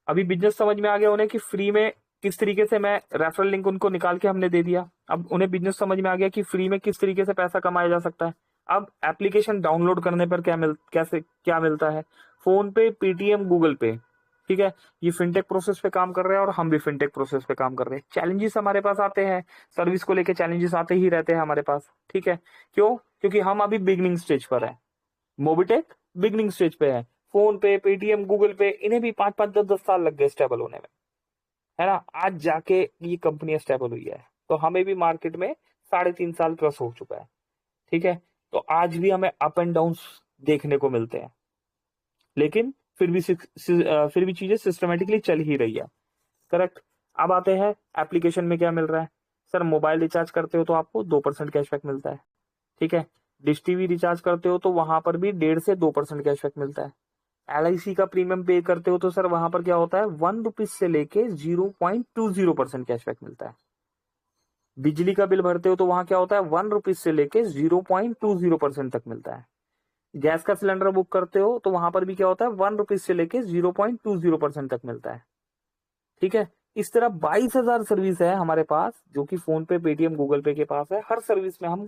अभी बिजनेस समझ में आ गया उन्हें कि फ्री में किस तरीके से, मैं रेफरल लिंक उनको निकाल के हमने दे दिया। अब उन्हें बिजनेस समझ में आ गया कि फ्री में किस तरीके से पैसा कमाया जा सकता है। अब एप्लीकेशन डाउनलोड करने पर क्या मिलता है। फोन पे, पेटीएम, गूगल पे, ठीक है, ये फिनटेक प्रोसेस पे काम कर रहे हैं और हम भी फिनटेक प्रोसेस पे काम कर रहे हैं। चैलेंजेस हमारे पास आते हैं, सर्विस को लेके चैलेंजेस आते ही रहते हैं हमारे पास। ठीक है, क्यों? क्योंकि हम अभी बिगनिंग स्टेज पर है। मोबिटेक बिगनिंग स्टेज पे है। फोन पे, पेटीएम, गूगल पे, इन्हें भी 5-5, 10-10 साल लग गए स्टेबल होने में, है ना। आज जाके ये कंपनी स्टेबल हुई है, तो हमें भी मार्केट में 3.5 साल प्लस हो चुका है। ठीक है, तो आज भी हमें अप एंड डाउन देखने को मिलते हैं, लेकिन फिर भी चीजें सिस्टमेटिकली चल ही रही है। करेक्ट। अब आते हैं एप्लीकेशन में क्या मिल रहा है। सर, मोबाइल रिचार्ज करते हो तो आपको 2% कैशबैक मिलता है। ठीक है, डिश टीवी रिचार्ज करते हो तो वहां पर भी 1.5 से 2% कैशबैक मिलता है। LIC का प्रीमियम पे करते हो तो सर वहां पर क्या होता है, ₹1 से लेके 0.20% कैशबैक मिलता है। बिजली का बिल भरते हो तो वहां क्या होता है, ₹1 से लेके 0.20% तक मिलता है। गैस का सिलेंडर बुक करते हो तो वहां पर भी क्या होता है, ₹1 से लेके 0.20% तक मिलता है। ठीक है, इस तरह 22,000 सर्विस है हमारे पास, जो कि फोन पे, पेटीएम, गूगल पे के पास है। हर सर्विस में हम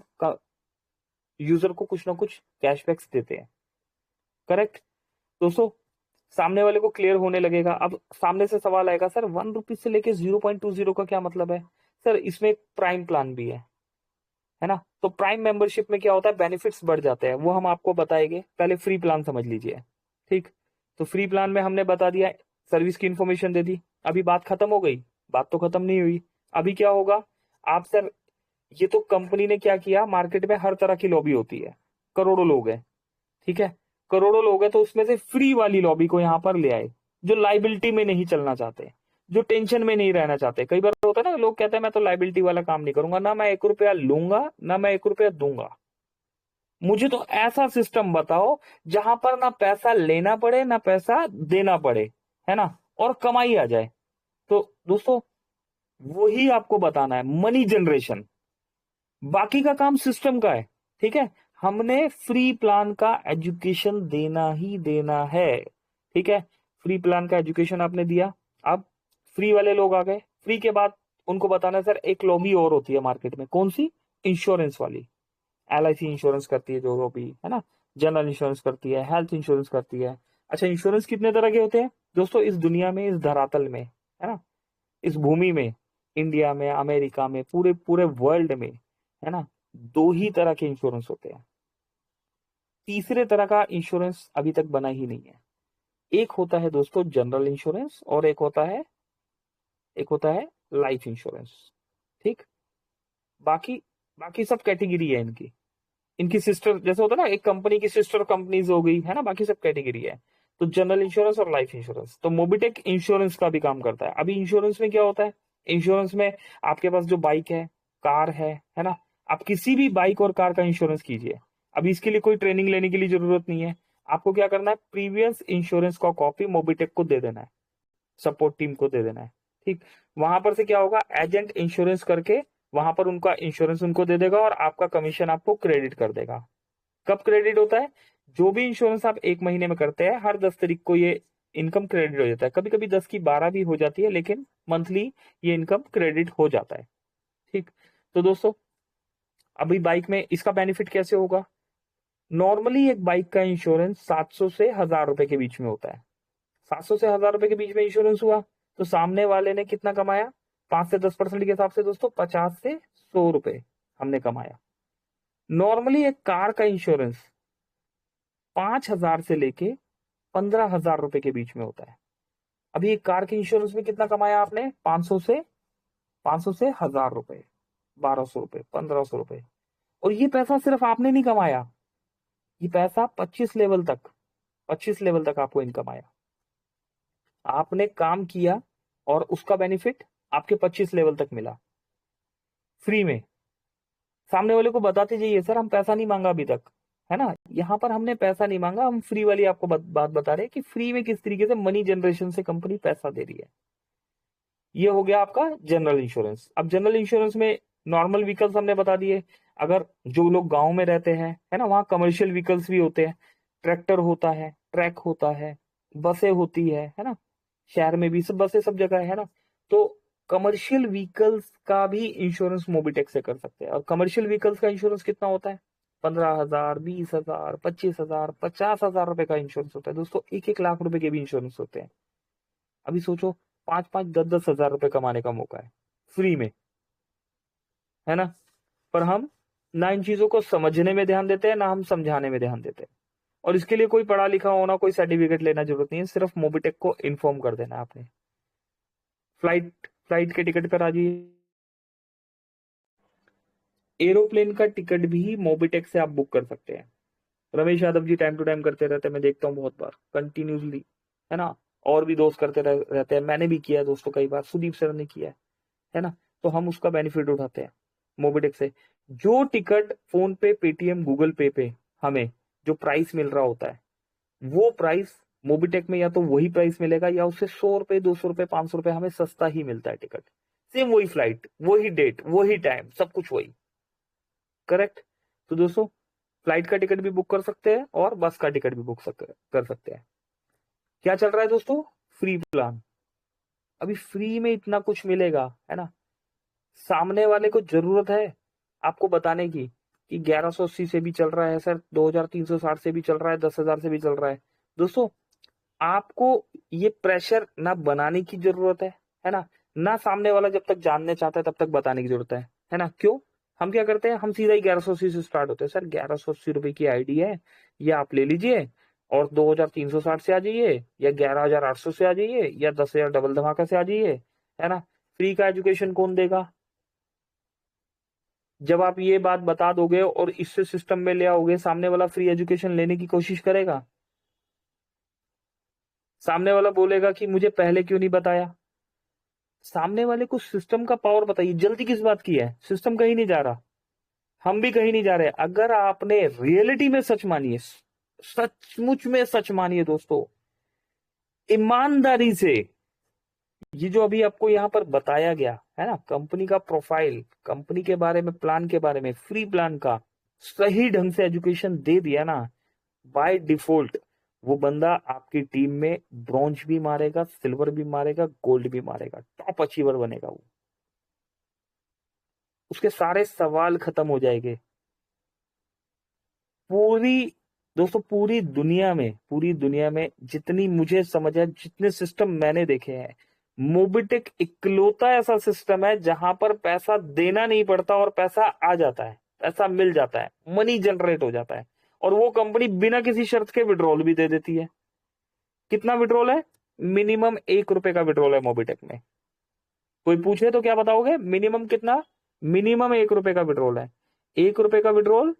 यूजर को कुछ ना कुछ कैशबैक्स देते हैं। करेक्ट दोस्तों, सामने वाले को क्लियर होने लगेगा। अब सामने से सवाल आएगा, सर ₹1 से लेके 0.20 का क्या मतलब है। सर, इसमें एक प्राइम प्लान भी है ना। तो प्राइम मेंबरशिप में क्या होता है, बेनिफिट्स बढ़ जाते हैं, वो हम आपको बताएंगे। पहले फ्री प्लान समझ लीजिए। ठीक, तो फ्री प्लान में हमने बता दिया, सर्विस की इंफॉर्मेशन दे दी। अभी बात खत्म हो गई? बात तो खत्म नहीं हुई। अभी क्या होगा, आप सर, ये तो कंपनी ने क्या किया, मार्केट में हर तरह की लॉबी होती है, करोड़ों लोग हैं। ठीक है, करोड़ों लोग हैं, तो उसमें से फ्री वाली लॉबी को यहाँ पर ले आए, जो लाइबिलिटी में नहीं चलना चाहते, जो टेंशन में नहीं रहना चाहते। कई बार होता है ना, लोग कहते हैं मैं तो लाइबिलिटी वाला काम नहीं करूंगा, ना मैं ₹1 लूंगा, ना मैं ₹1 दूंगा। मुझे तो ऐसा सिस्टम बताओ जहां पर ना पैसा लेना पड़े, ना पैसा देना पड़े, है ना, और कमाई आ जाए। तो दोस्तों, वही आपको बताना है, मनी जनरेशन। बाकी का काम सिस्टम का है। ठीक है, हमने फ्री प्लान का एजुकेशन देना ही देना है। ठीक है, फ्री प्लान का एजुकेशन आपने दिया। अब फ्री वाले लोग आ गए। फ्री के बाद उनको बताना है, सर एक लॉबी और होती है मार्केट में, कौन सी? इंश्योरेंस वाली। LIC इंश्योरेंस करती है, जो लॉबी है ना, जनरल इंश्योरेंस करती है, हेल्थ इंश्योरेंस करती है। अच्छा, इंश्योरेंस कितने तरह के होते हैं दोस्तों, इस दुनिया में, इस धरातल में, है ना, इस भूमि में, इंडिया में, अमेरिका में, पूरे पूरे वर्ल्ड में, है ना, 2 ही तरह के इंश्योरेंस होते हैं। तीसरे तरह का इंश्योरेंस अभी तक बना ही नहीं है। एक होता है दोस्तों जनरल इंश्योरेंस, और एक होता है लाइफ इंश्योरेंस। ठीक, बाकी बाकी सब कैटेगरी है इनकी। इनकी सिस्टर, जैसे होता है ना, एक कंपनी की सिस्टर कंपनीज हो गई, है ना, बाकी सब कैटेगरी है। तो जनरल इंश्योरेंस और लाइफ इंश्योरेंस, तो मोबिटेक इंश्योरेंस का भी काम करता है। अभी इंश्योरेंस में क्या होता है, इंश्योरेंस में आपके पास जो बाइक है, कार है ना, आप किसी भी बाइक और कार का इंश्योरेंस कीजिए। अभी इसके लिए कोई ट्रेनिंग लेने की जरूरत नहीं है। आपको क्या करना है, प्रीवियस इंश्योरेंस का कॉपी मोबिटेक को दे देना है, सपोर्ट टीम को दे देना है। ठीक, वहां पर से क्या होगा, एजेंट इंश्योरेंस करके वहां पर उनका इंश्योरेंस उनको दे देगा, और आपका कमीशन आपको क्रेडिट कर देगा। कब क्रेडिट होता है, जो भी इंश्योरेंस आप 1 महीने में करते हैं, हर 10 तारीख को ये इनकम क्रेडिट हो जाता है। कभी कभी 10 की 12 भी हो जाती है, लेकिन मंथली ये इनकम क्रेडिट हो जाता है। ठीक, तो दोस्तों, अभी बाइक में इसका बेनिफिट कैसे होगा। नॉर्मली एक बाइक का इंश्योरेंस 700 से 1,000 रुपए के बीच में होता है। 700 से 1,000 रुपए के बीच में इंश्योरेंस हुआ, तो सामने वाले ने कितना कमाया, 5 से 10% के हिसाब से दोस्तों 50 से 100 रुपए हमने कमाया। नॉर्मली एक कार का इंश्योरेंस 5,000 से लेके 15,000 रुपए के बीच में होता है। अभी एक कार के इंश्योरेंस में कितना कमाया आपने? 500 से 1,000 रुपए, 1,200 रुपए, 1,500 रुपए। और ये पैसा सिर्फ आपने नहीं कमाया, ये पैसा 25 लेवल तक आपको इनकम आया। आपने काम किया और उसका बेनिफिट आपके 25 लेवल तक मिला फ्री में। सामने वाले को बताते जाइए, सर हम पैसा नहीं मांगा अभी तक, है ना। यहाँ पर हमने पैसा नहीं मांगा, हम फ्री वाली आपको बात बता रहे हैं कि फ्री में किस तरीके से मनी जनरेशन से कंपनी पैसा दे रही है। ये हो गया आपका जनरल इंश्योरेंस। अब जनरल इंश्योरेंस में नॉर्मल व्हीकल्स हमने बता दिए। अगर जो लोग गांव में रहते हैं, है ना, वहाँ कमर्शियल व्हीकल्स भी होते हैं, ट्रैक्टर होता है, ट्रक होता है, बसें होती है ना। शहर में भी सब बसें सब जगह है ना। तो कमर्शियल व्हीकल्स का भी इंश्योरेंस मोबिटेक से कर सकते हैं। और कमर्शियल व्हीकल्स का इंश्योरेंस कितना होता है? 15,000, 20,000, 25,000, 50,000 रुपए का इंश्योरेंस होता है दोस्तों। 1-1 लाख रुपए के भी इंश्योरेंस होते हैं। अभी सोचो, 5-5, 10-10 हजार रुपए कमाने का मौका है फ्री में, है ना। पर हम ना इन चीजों को समझने में ध्यान देते हैं, ना हम समझाने में ध्यान देते हैं। और इसके लिए कोई पढ़ा लिखा होना, कोई सर्टिफिकेट लेना जरूरत नहीं है, सिर्फ मोबिटेक को इन्फॉर्म कर देना आपने। फ्लाइट के टिकट पर आ जाइए। एरोप्लेन का टिकट भी मोबिटेक से आप बुक कर सकते हैं। Ramesh Yadav ji time to time करते रहते हैं, मैं देखता हूँ बहुत बार कंटिन्यूसली, है ना। और भी दोस्त करते रहते हैं, मैंने भी किया है दोस्तों कई बार, सुदीप सर ने किया है ना। तो हम उसका बेनिफिट उठाते हैं मोबिटेक से। जो टिकट फोन पे, पेटीएम, गूगल पे हमें जो प्राइस मिल रहा होता है, वो प्राइस मोबिटेक में या तो वही प्राइस मिलेगा या उससे 100 रुपए, 200 रुपए, 500 रुपए हमें सस्ता ही मिलता है टिकट। सेम वही फ्लाइट, वही डेट, वही टाइम, सब कुछ वही। करेक्ट। तो दोस्तों, फ्लाइट का टिकट भी बुक कर सकते हैं और बस का टिकट भी बुक कर सकते हैं। क्या चल रहा है दोस्तों? Free plan. अभी फ्री में इतना कुछ मिलेगा, है ना। सामने वाले को जरूरत है आपको बताने की कि 1180 से भी चल रहा है सर, 2,360 से भी चल रहा है, 10,000 से भी चल रहा है। दोस्तों, आपको ये प्रेशर ना बनाने की जरूरत है ना। ना सामने वाला जब तक जानने चाहता है तब तक बताने की जरूरत है ना। क्यों? हम क्या करते हैं, हम सीधा ही 1180 से स्टार्ट होते हैं। सर 1180 रुपए की आईडी है, ये आप ले लीजिए और 2,360 से आ जाइए, या 11,800 से आ जाइए, या 10,000 डबल धमाका से आ जाइए, है ना। फ्री का एजुकेशन कौन देगा? जब आप ये बात बता दोगे और इससे सिस्टम में ले आओगे, सामने वाला फ्री एजुकेशन लेने की कोशिश करेगा। सामने वाला बोलेगा कि मुझे पहले क्यों नहीं बताया। सामने वाले को सिस्टम का पावर बताइए। जल्दी किस बात की है? सिस्टम कहीं नहीं जा रहा, हम भी कहीं नहीं जा रहे। अगर आपने रियलिटी में सच मानिए, सचमुच में सच मानिए दोस्तों, ईमानदारी से, ये जो अभी आपको यहाँ पर बताया गया है ना, कंपनी का प्रोफाइल, कंपनी के बारे में, प्लान के बारे में, फ्री प्लान का सही ढंग से एजुकेशन दे दिया ना, बाय डिफॉल्ट वो बंदा आपकी टीम में ब्रॉन्ज भी मारेगा, सिल्वर भी मारेगा, गोल्ड भी मारेगा, टॉप अचीवर बनेगा वो। उसके सारे सवाल खत्म हो जाएंगे। पूरी दोस्तों, पूरी दुनिया में जितनी मुझे समझ है, जितने सिस्टम मैंने देखे हैं, मोबिटेक इकलौता ऐसा सिस्टम है जहां पर पैसा देना नहीं पड़ता और पैसा आ जाता है, पैसा मिल जाता है, मनी जनरेट हो जाता है। और वो कंपनी बिना किसी शर्त के विड्रॉल भी दे देती है। कितना विड्रॉल है? मिनिमम 1 रुपए का विड्रॉल है मोबिटेक में। कोई पूछे तो क्या बताओगे? मिनिमम कितना? मिनिमम 1 रुपए का विड्रॉल है। 1 रुपए का विड्रॉल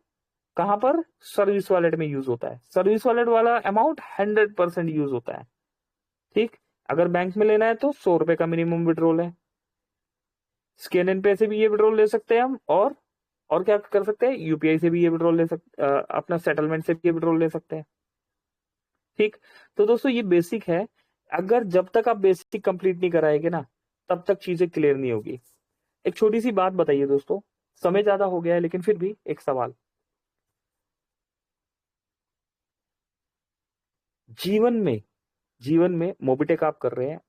कहां पर? सर्विस वॉलेट में यूज होता है। सर्विस वॉलेट वाला अमाउंट 100% यूज होता है। ठीक। अगर बैंक में लेना है तो 100 रुपए का मिनिमम विड्रॉल है। स्कैन एंड पे से भी ये विड्रॉल ले सकते हैं हम, और क्या कर सकते हैं, यूपीआई से भी ये विड्रॉल ले सकते, अपना सेटलमेंट से भी ये विड्रॉल ले सकते हैं। ठीक। तो दोस्तों, ये बेसिक है। अगर जब तक आप बेसिक कंप्लीट नहीं कराएंगे ना, तब तक चीजें क्लियर नहीं होगी। एक छोटी सी बात बताइए दोस्तों, समय ज्यादा हो गया है लेकिन फिर भी एक सवाल। जीवन में मोबिटेक आप कर रहे हैं,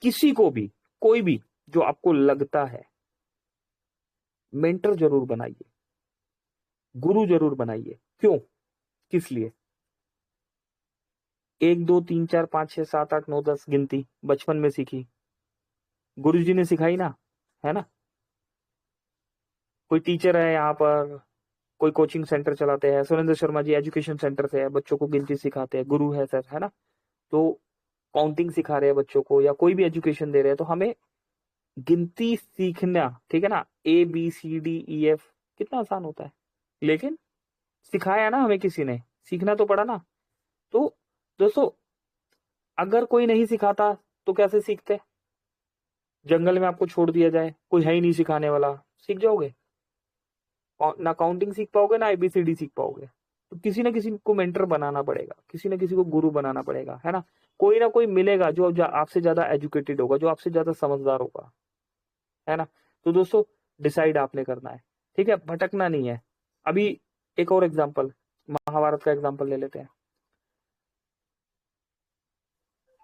किसी को भी, कोई भी जो आपको लगता है, मेंटर जरूर बनाइए, गुरु जरूर बनाइए। क्यों? किस लिए? 1 2 3 4 5 6 7 8 9 10 गिनती बचपन में सीखी, गुरु जी ने सिखाई ना, है ना। कोई टीचर है यहाँ पर, कोई कोचिंग सेंटर चलाते हैं, सुरेंद्र शर्मा जी एजुकेशन सेंटर से है, बच्चों को गिनती सिखाते हैं, गुरु है सर, है ना। तो काउंटिंग सिखा रहे हैं बच्चों को, या कोई भी एजुकेशन दे रहे हैं, तो हमें गिनती सीखना, ठीक है ना। ABCDEF कितना आसान होता है, लेकिन सिखाया ना हमें किसी ने, सीखना तो पड़ा ना। तो दोस्तों, अगर कोई नहीं सिखाता तो कैसे सीखते? जंगल में आपको छोड़ दिया जाए, कोई है ही नहीं सिखाने वाला, सीख जाओगे? ना काउंटिंग सीख पाओगे, ना ABCD सीख पाओगे। तो किसी ना किसी को मेंटर बनाना पड़ेगा, किसी ना किसी को गुरु बनाना पड़ेगा, है ना। कोई ना कोई मिलेगा जो आपसे ज्यादा एजुकेटेड होगा, जो आपसे ज्यादा समझदार होगा, है ना। तो दोस्तों, डिसाइड आपने करना है, ठीक है, भटकना नहीं है। अभी एक और एग्जांपल, महाभारत का एग्जांपल ले लेते हैं।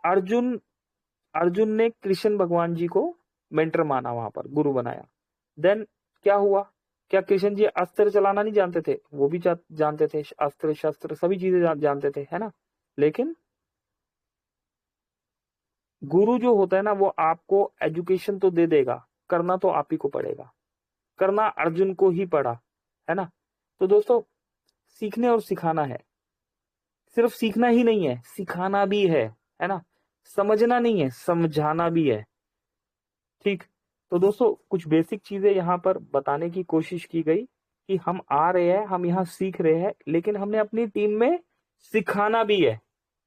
अर्जुन अर्जुन ने कृष्ण भगवान जी को मेंटर माना, वहां पर गुरु बनाया। देन क्या हुआ? क्या कृष्ण जी अस्त्र चलाना नहीं जानते थे? वो भी जानते थे, अस्त्र शस्त्र सभी चीजें जानते थे, है ना। लेकिन गुरु जो होता है ना, वो आपको एजुकेशन तो दे देगा, करना तो आप ही को पड़ेगा। करना अर्जुन को ही पड़ा, है ना। तो दोस्तों, सीखने और सिखाना है, सिर्फ सीखना ही नहीं है, सिखाना भी है ना। समझना नहीं है, समझाना भी है, ठीक। तो दोस्तों, कुछ बेसिक चीजें यहाँ पर बताने की कोशिश की गई कि हम आ रहे हैं, हम यहाँ सीख रहे हैं, लेकिन हमने अपनी टीम में सिखाना भी है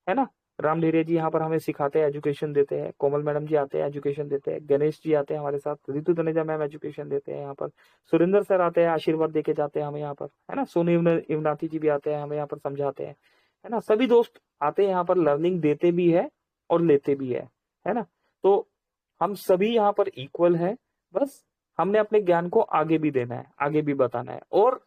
ना। राम धीरे जी यहाँ पर हमें सिखाते हैं, एजुकेशन देते हैं। कोमल मैडम जी आते हैं, एजुकेशन देते हैं। गणेश जी आते हैं हमारे साथ। रितु तनेजा मैम एजुकेशन देते हैं यहाँ पर। सुरेंद्र सर आते हैं, आशीर्वाद देके जाते हैं हमें यहाँ पर, है ना। सोनू इवनाथी जी भी आते हैं, हमें यहाँ पर समझाते हैं, है ना। सभी दोस्त आते हैं यहाँ पर, लर्निंग देते भी है और लेते भी है ना। तो हम सभी यहाँ पर इक्वल है, बस हमने अपने ज्ञान को आगे भी देना है, आगे भी बताना है। और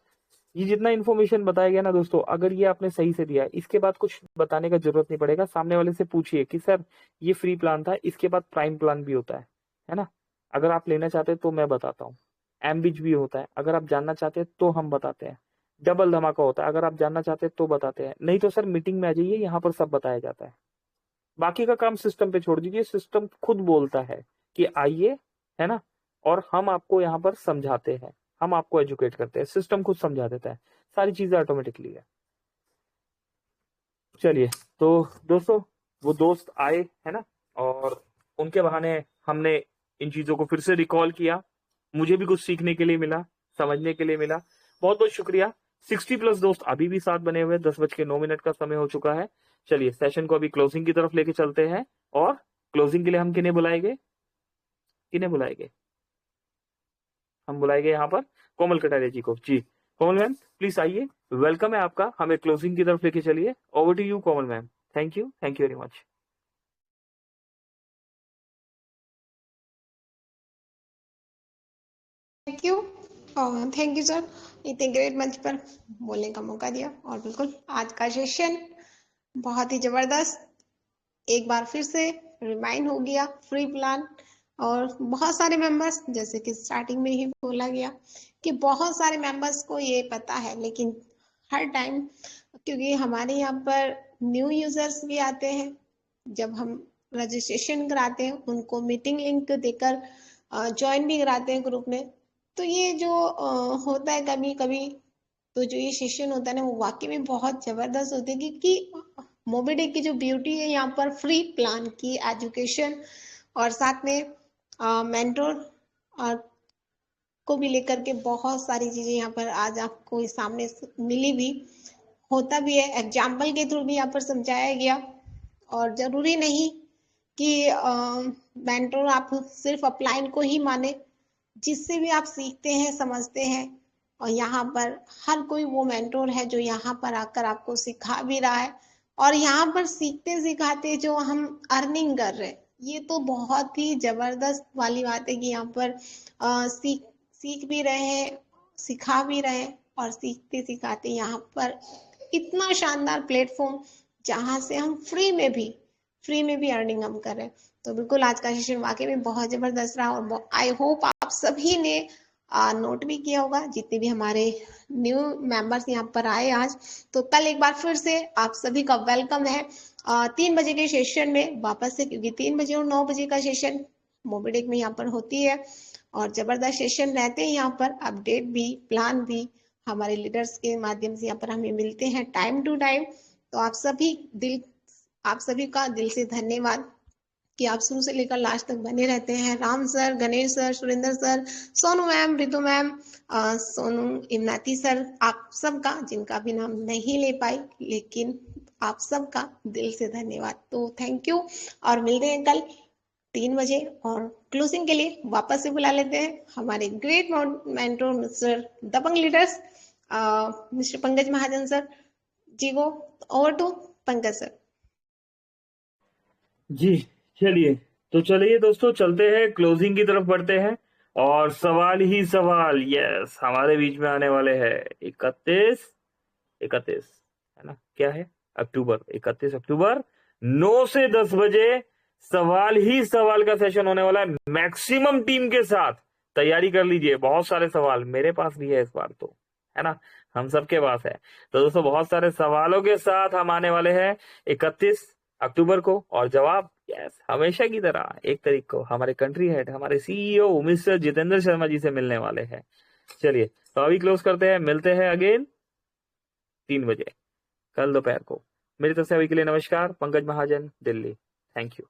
ये जितना इन्फॉर्मेशन बताया गया ना दोस्तों, अगर ये आपने सही से दिया, इसके बाद कुछ बताने का जरूरत नहीं पड़ेगा। सामने वाले से पूछिए कि सर ये फ्री प्लान था, इसके बाद प्राइम प्लान भी होता है ना। अगर आप लेना चाहते हैं तो मैं बताता हूँ। एमबिच भी होता है, अगर आप जानना चाहते हैं तो हम बताते हैं। डबल धमाका होता है, अगर आप जानना चाहते हैं तो बताते हैं। नहीं तो सर मीटिंग में आ जाइए, यहाँ पर सब बताया जाता है। बाकी का काम सिस्टम पे छोड़ दीजिए, सिस्टम खुद बोलता है कि आइए, है ना। और हम आपको यहाँ पर समझाते हैं, हम आपको एजुकेट करते हैं, सिस्टम खुद समझा देता है, सारी चीजें ऑटोमेटिकली है। चलिए, तो दोस्तों, वो दोस्त आए, है ना, और उनके बहाने हमने इन चीजों को फिर से रिकॉल किया। मुझे भी कुछ सीखने के लिए मिला, समझने के लिए मिला। बहुत बहुत शुक्रिया। 60+ दोस्त अभी भी साथ बने हुए। 10:09 का समय हो चुका है। चलिए, सेशन को अभी क्लोजिंग की तरफ लेके चलते हैं। और क्लोजिंग के लिए हम किन्हें बुलाएंगे? किन्हें बुलाएंगे? हम बुलाएंगे यहाँ पर कोमल कटारिया जी को। जी कोमल मैम, प्लीज आइए, वेलकम है आपका। हमें क्लोजिंग की तरफ लेके चलिए। Over to you Komal ma'am. Thank you very much. Thank you sir, इतने ग्रेट मंच पर बोलने का मौका दिया। और बिल्कुल आज का सेशन बहुत ही जबरदस्त, एक बार फिर से रिमाइंड हो गया फ्री प्लान। और बहुत सारे मेंबर्स, जैसे कि स्टार्टिंग में ही बोला गया कि बहुत सारे मेंबर्स को ये पता है, लेकिन हर टाइम, क्योंकि हमारे यहाँ पर न्यू यूजर्स भी आते हैं, जब हम रजिस्ट्रेशन कराते हैं उनको मीटिंग लिंक देकर ज्वाइन भी कराते हैं ग्रुप में। तो ये जो होता है कभी कभी, तो जो ये सेशन होता है ना, वो वाकई में बहुत जबरदस्त होते हैं। क्योंकि मोबिडिक की जो ब्यूटी है यहाँ पर फ्री प्लान की एजुकेशन, और साथ में मेंटोर को भी लेकर के बहुत सारी चीजें यहाँ पर आज आपको इस सामने मिली भी, होता भी है। एग्जाम्पल के थ्रू भी यहाँ पर समझाया गया। और जरूरी नहीं कि मेंटोर आप सिर्फ अपलाइन को ही माने, जिससे भी आप सीखते हैं, समझते हैं। और यहाँ पर हर कोई वो मेंटोर है जो यहाँ पर आकर आपको सिखा भी रहा है, और यहाँ पर सीखते सिखाते जो हम अर्निंग कर रहे हैं, ये तो बहुत ही जबरदस्त वाली बात है कि यहाँ पर सीख भी रहे हैं, सिखा भी रहे हैं, और सीखते सिखाते यहाँ पर इतना शानदार प्लेटफॉर्म, जहाँ से हम फ्री में भी अर्निंग हम कर रहे हैं। तो बिल्कुल आज का सेशन वाकई में बहुत जबरदस्त रहा। और आई होप आप सभी ने नोट भी किया होगा, जितने भी हमारे न्यू मेंबर्स यहाँ पर आए आज। तो कल एक बार फिर से आप सभी का वेलकम है 3 बजे के सेशन में वापस से, क्योंकि 3 बजे और 9 बजे का सेशन मोबिडिक में यहाँ पर होती है। और जबरदस्त सेशन रहते हैं यहाँ पर, अपडेट भी, प्लान भी हमारे लीडर्स के माध्यम से यहाँ पर हमें मिलते हैं टाइम टू टाइम। तो आप सभी का दिल से धन्यवाद कि आप शुरू से लेकर लास्ट तक बने रहते हैं। Ram sir, Ganesh sir, Surendra sir, Sonu ma'am, Ritu ma'am, Sonu, इमनाती सर, आप सबका जिनका भी नाम नहीं ले पाई, लेकिन आप सबका दिल से धन्यवाद। तो थैंक यू, और मिलते हैं कल 3 बजे। और क्लोजिंग के लिए वापस से बुला लेते हैं हमारे great mentor mister Dabang leaders, mister Pankaj Mahajan sir ji को। Over to Pankaj sir. जी चलिए, तो चलिए दोस्तों, चलते हैं क्लोजिंग की तरफ बढ़ते हैं। और सवाल ही सवाल, यस, हमारे बीच में आने वाले हैं 31 है ना, क्या है, अक्टूबर, 31 अक्टूबर 9 से 10 बजे सवाल ही सवाल का सेशन होने वाला है। मैक्सिमम टीम के साथ तैयारी कर लीजिए, बहुत सारे सवाल मेरे पास भी है इस बार, तो है ना, हम सबके पास है। तो दोस्तों बहुत सारे सवालों के साथ हम आने वाले हैं 31 अक्टूबर को, और जवाब यस हमेशा की तरह 1 तारीख को हमारे कंट्री हेड, हमारे सीईओ मिस्टर जितेंद्र शर्मा जी से मिलने वाले हैं। चलिए, तो अभी क्लोज करते हैं, मिलते हैं अगेन 3 बजे कल दोपहर को। मेरी तरफ से अभी के लिए नमस्कार, पंकज महाजन, दिल्ली। Thank you.